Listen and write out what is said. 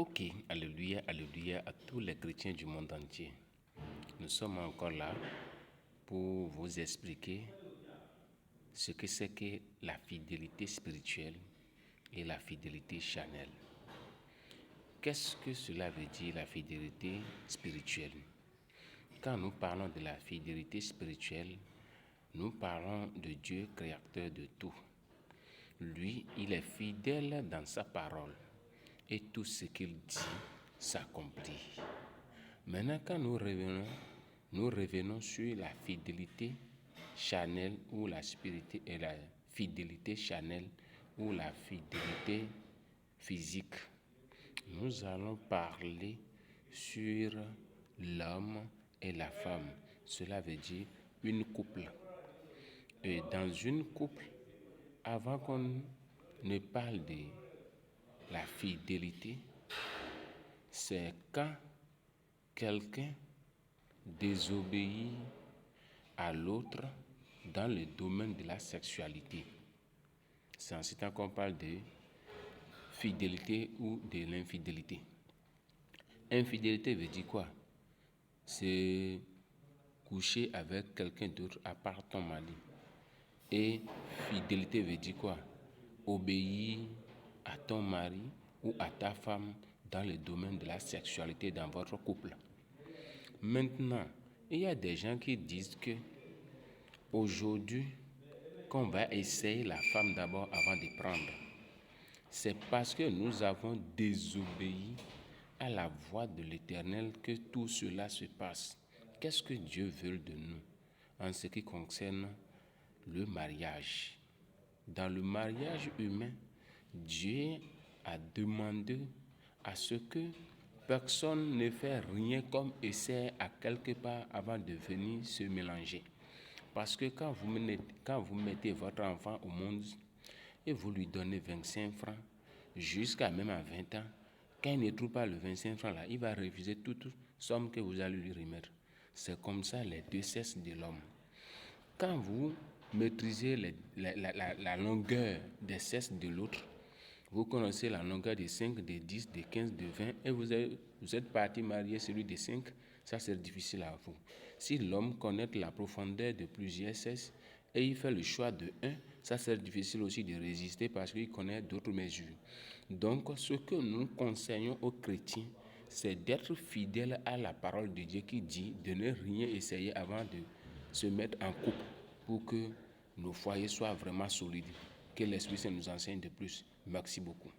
Ok, alléluia, alléluia à tous les chrétiens du monde entier. Nous sommes encore là pour vous expliquer ce que c'est que la fidélité spirituelle et la fidélité charnelle. Qu'est-ce que cela veut dire la fidélité spirituelle? Quand nous parlons de la fidélité spirituelle, nous parlons de Dieu créateur de tout. Lui, il est fidèle dans sa parole et tout ce qu'il dit s'accomplit. Maintenant, quand nous revenons sur la fidélité charnelle ou la fidélité charnelle ou la fidélité physique. Nous allons parler sur l'homme et la femme. Cela veut dire une couple. Et dans une couple, avant qu'on ne parle de la fidélité, c'est quand quelqu'un désobéit à l'autre dans le domaine de la sexualité. C'est en ce temps qu'on parle de fidélité ou de l'infidélité. Infidélité veut dire quoi? C'est coucher avec quelqu'un d'autre à part ton mari. Et fidélité veut dire quoi? Obéir à ton mari ou à ta femme dans le domaine de la sexualité dans votre couple. Maintenant, il y a des gens qui disent que aujourd'hui, qu'on va essayer la femme d'abord avant de prendre. C'est parce que nous avons désobéi à la voix de l'Éternel que tout cela se passe. Qu'est-ce que Dieu veut de nous en ce qui concerne le mariage? Dans le mariage humain, Dieu a demandé à ce que personne ne fait rien comme essayer à quelque part avant de venir se mélanger. Parce que quand vous mettez votre enfant au monde et vous lui donnez 25 francs, jusqu'à même à 20 ans, quand il ne trouve pas le 25 francs là, il va refuser toute somme que vous allez lui remettre. C'est comme ça les deux sexes de l'homme. Quand vous maîtrisez la longueur des sexes de l'autre, vous connaissez la longueur de 5, de 10, de 15, de 20, et vous êtes parti marier celui de 5, ça c'est difficile à vous. Si l'homme connaît la profondeur de plusieurs sexes et il fait le choix de 1, ça c'est difficile aussi de résister parce qu'il connaît d'autres mesures. Donc ce que nous conseillons aux chrétiens, c'est d'être fidèle à la parole de Dieu qui dit de ne rien essayer avant de se mettre en couple pour que nos foyers soient vraiment solides. Que l'Esprit Saint nous enseigne de plus. Merci beaucoup.